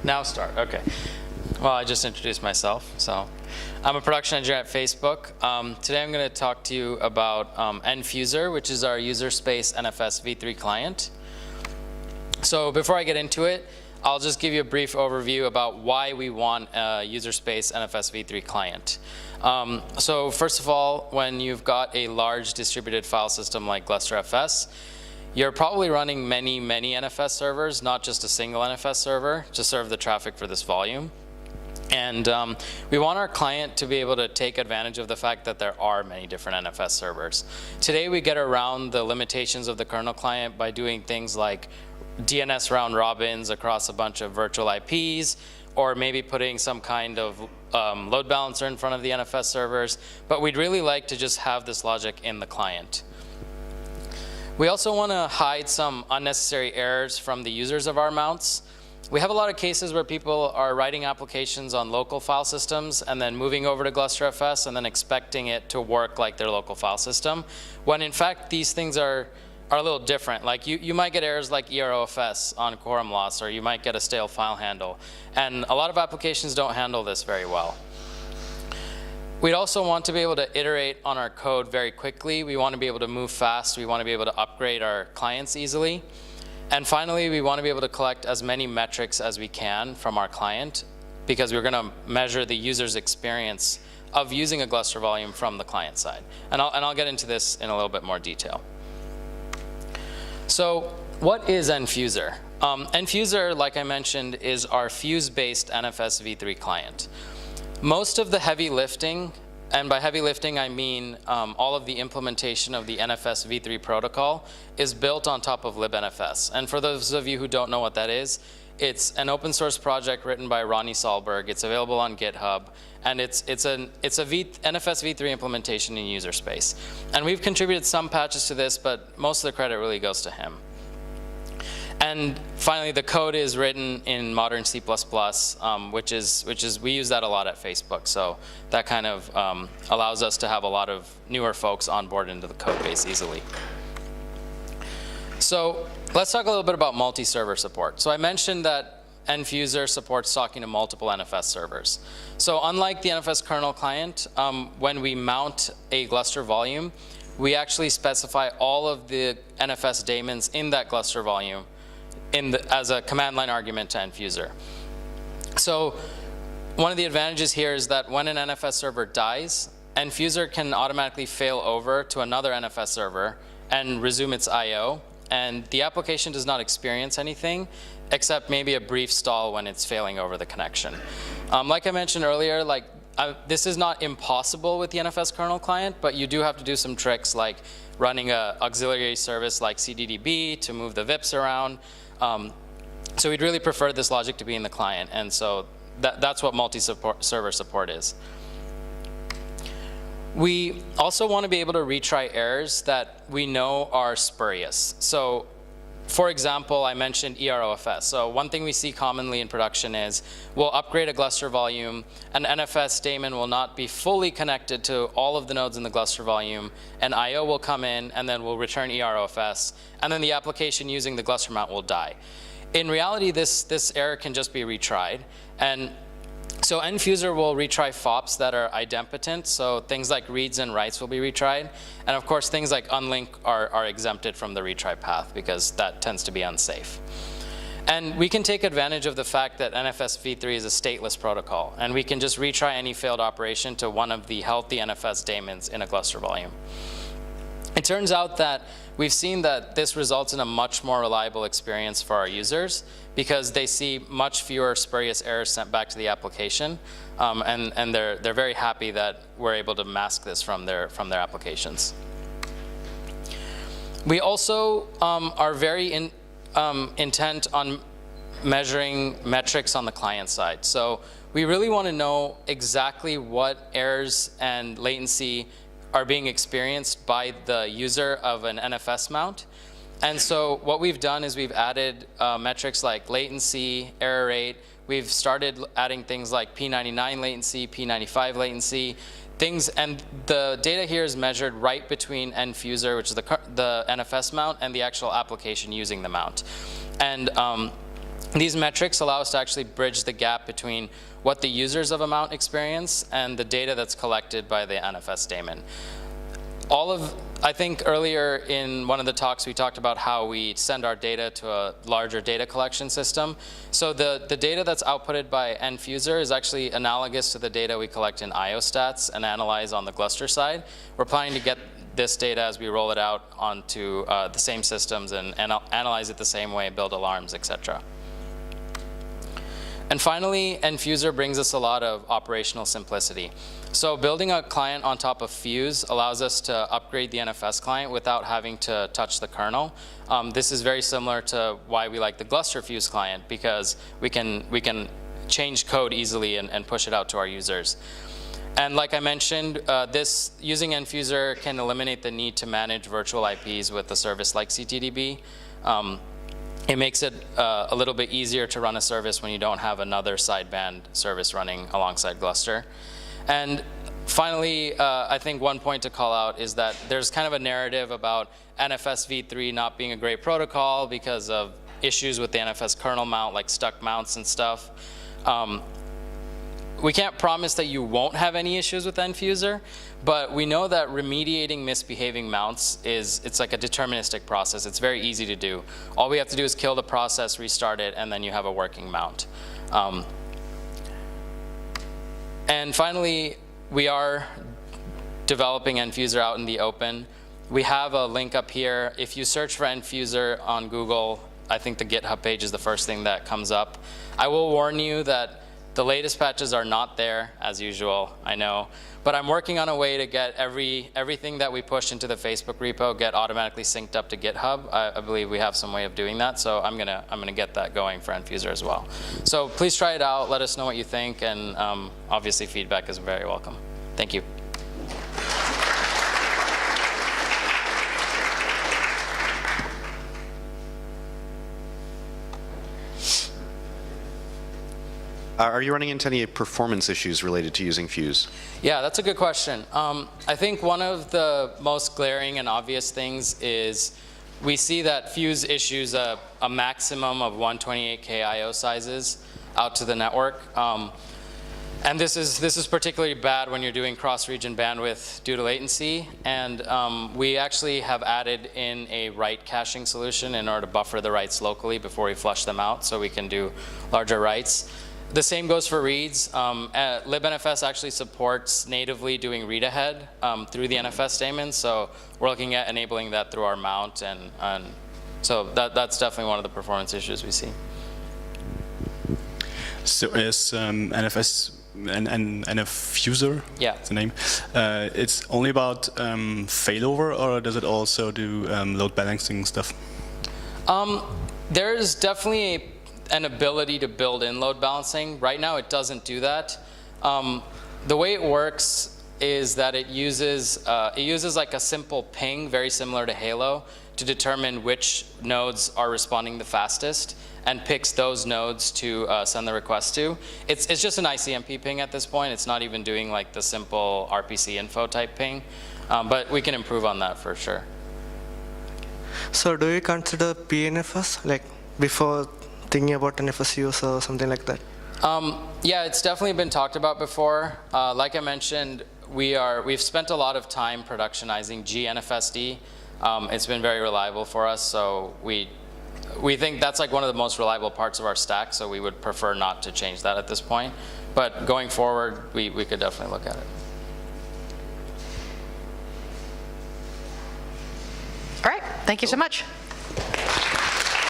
Now start, okay. Well, I just introduced myself. So I'm a production engineer at Facebook. Today I'm going to talk to you about nfusr, which is our userspace NFS v3 client. So before I get into it, I'll just give you a brief overview about why we want a userspace NFS v3 client. So first of all, when you've got a large distributed file system like Gluster FS, you're probably running many NFS servers, not just a single NFS server, to serve the traffic for this volume. And we want our client to be able to take advantage of the fact that there are many different NFS servers. Today we get around the limitations of the kernel client by doing things like DNS round robins across a bunch of virtual IPs, or maybe putting some kind of load balancer in front of the NFS servers. But we'd really like to just have this logic in the client. We also want to hide some unnecessary errors from the users of our mounts. We have a lot of cases where people are writing applications on local file systems and then moving over to Gluster FS and then expecting it to work like their local file system, when in fact these things are a little different. Like you might get errors like EROFS on quorum loss, or you might get a stale file handle. And a lot of applications don't handle this very well. We'd also want to be able to iterate on our code very quickly. We want to be able to move fast. We want to be able to upgrade our clients easily. And finally, we want to be able to collect as many metrics as we can from our client, because we're going to measure the user's experience of using a Gluster volume from the client side. And I'll get into this in a little bit more detail. So what is nfusr? nfusr, like I mentioned, is our fuse-based NFS v3 client. Most of the heavy lifting, and by heavy lifting I mean all of the implementation of the NFS v3 protocol, is built on top of libnfs. And for those of you who don't know what that is, it's an open source project written by Ronnie Solberg. It's available on GitHub, and it's a NFS v3 implementation in userspace. And we've contributed some patches to this, but most of the credit really goes to him. And finally, the code is written in modern C++, which is we use that a lot at Facebook. So that kind of allows us to have a lot of newer folks on board into the code base easily. So let's talk a little bit about multi-server support. So I mentioned that nfusr supports talking to multiple NFS servers. So unlike the NFS kernel client, when we mount a Gluster volume, we actually specify all of the NFS daemons in that Gluster volume as a command line argument to nfusr. So one of the advantages here is that when an NFS server dies, nfusr can automatically fail over to another NFS server and resume its I/O, and the application does not experience anything except maybe a brief stall when it's failing over the connection. Like I mentioned earlier, this is not impossible with the NFS kernel client, but you do have to do some tricks like running an auxiliary service like cddb to move the VIPs around. So we'd really prefer this logic to be in the client, and so that's what multi-server support is. We also want to be able to retry errors that we know are spurious. So for example, I mentioned EROFS. So one thing we see commonly in production is we'll upgrade a Gluster volume, an NFS daemon will not be fully connected to all of the nodes in the Gluster volume, and I/O will come in, and then we'll return EROFS, and then the application using the Gluster mount will die. In reality, this error can just be retried. And so nfusr will retry FOPs that are idempotent, so things like reads and writes will be retried. And of course, things like unlink are exempted from the retry path because that tends to be unsafe. And we can take advantage of the fact that NFS v3 is a stateless protocol, and we can just retry any failed operation to one of the healthy NFS daemons in a Gluster volume. It turns out that we've seen that this results in a much more reliable experience for our users because they see much fewer spurious errors sent back to the application, and they're very happy that we're able to mask this from their applications. We also are very intent on measuring metrics on the client side. So we really want to know exactly what errors and latency are being experienced by the user of an NFS mount. And so what we've done is we've added metrics like latency, error rate. We've started adding things like P99 latency, P95 latency, and the data here is measured right between nfusr, which is the NFS mount, and the actual application using the mount. And These metrics allow us to actually bridge the gap between what the users of a mount experience and the data that's collected by the NFS daemon. I think earlier in one of the talks we talked about how we send our data to a larger data collection system. So the data that's outputted by nfusr is actually analogous to the data we collect in IOstats and analyze on the Gluster side. We're planning to get this data as we roll it out onto the same systems and analyze it the same way, build alarms, etc. And finally, nfusr brings us a lot of operational simplicity. So building a client on top of Fuse allows us to upgrade the NFS client without having to touch the kernel. This is very similar to why we like the Gluster Fuse client, because we can change code easily and push it out to our users. And like I mentioned, using nfusr can eliminate the need to manage virtual IPs with a service like CTDB. It makes it a little bit easier to run a service when you don't have another sideband service running alongside Gluster. And finally, I think one point to call out is that there's kind of a narrative about NFS v3 not being a great protocol because of issues with the NFS kernel mount, like stuck mounts and stuff. We can't promise that you won't have any issues with nfusr, but we know that remediating misbehaving mounts it's like a deterministic process. It's very easy to do. All we have to do is kill the process, restart it, and then you have a working mount. And finally, we are developing nfusr out in the open. We have a link up here. If you search for nfusr on Google, I think the GitHub page is the first thing that comes up. I will warn you that the latest patches are not there, as usual, I know. But I'm working on a way to get everything that we push into the Facebook repo get automatically synced up to GitHub. I believe we have some way of doing that, so I'm gonna get that going for nfusr as well. So please try it out, let us know what you think, and obviously feedback is very welcome. Thank you. Are you running into any performance issues related to using Fuse? Yeah, that's a good question. I think one of the most glaring and obvious things is we see that Fuse issues a maximum of 128K IO sizes out to the network. And this is particularly bad when you're doing cross-region bandwidth due to latency. And we actually have added in a write caching solution in order to buffer the writes locally before we flush them out, so we can do larger writes. The same goes for reads. libnfs actually supports natively doing read ahead through the NFS daemon, so we're looking at enabling that through our mount, and so that's definitely one of the performance issues we see. So is NFS and nfusr, yeah, the name, it's only about failover, or does it also do load balancing stuff? There's definitely an ability to build in load balancing. Right now it doesn't do that. The way it works is that it uses like a simple ping, very similar to Halo, to determine which nodes are responding the fastest and picks those nodes to send the request to. It's just an ICMP ping at this point. It's not even doing like the simple RPC info type ping, but we can improve on that for sure. So do you consider PNFS like before thinking about NFS use or something like that? Yeah, it's definitely been talked about before. Like I mentioned, we've spent a lot of time productionizing GNFSD. It's been very reliable for us, so we think that's like one of the most reliable parts of our stack, so we would prefer not to change that at this point. But going forward, we could definitely look at it. All right, thank you so much.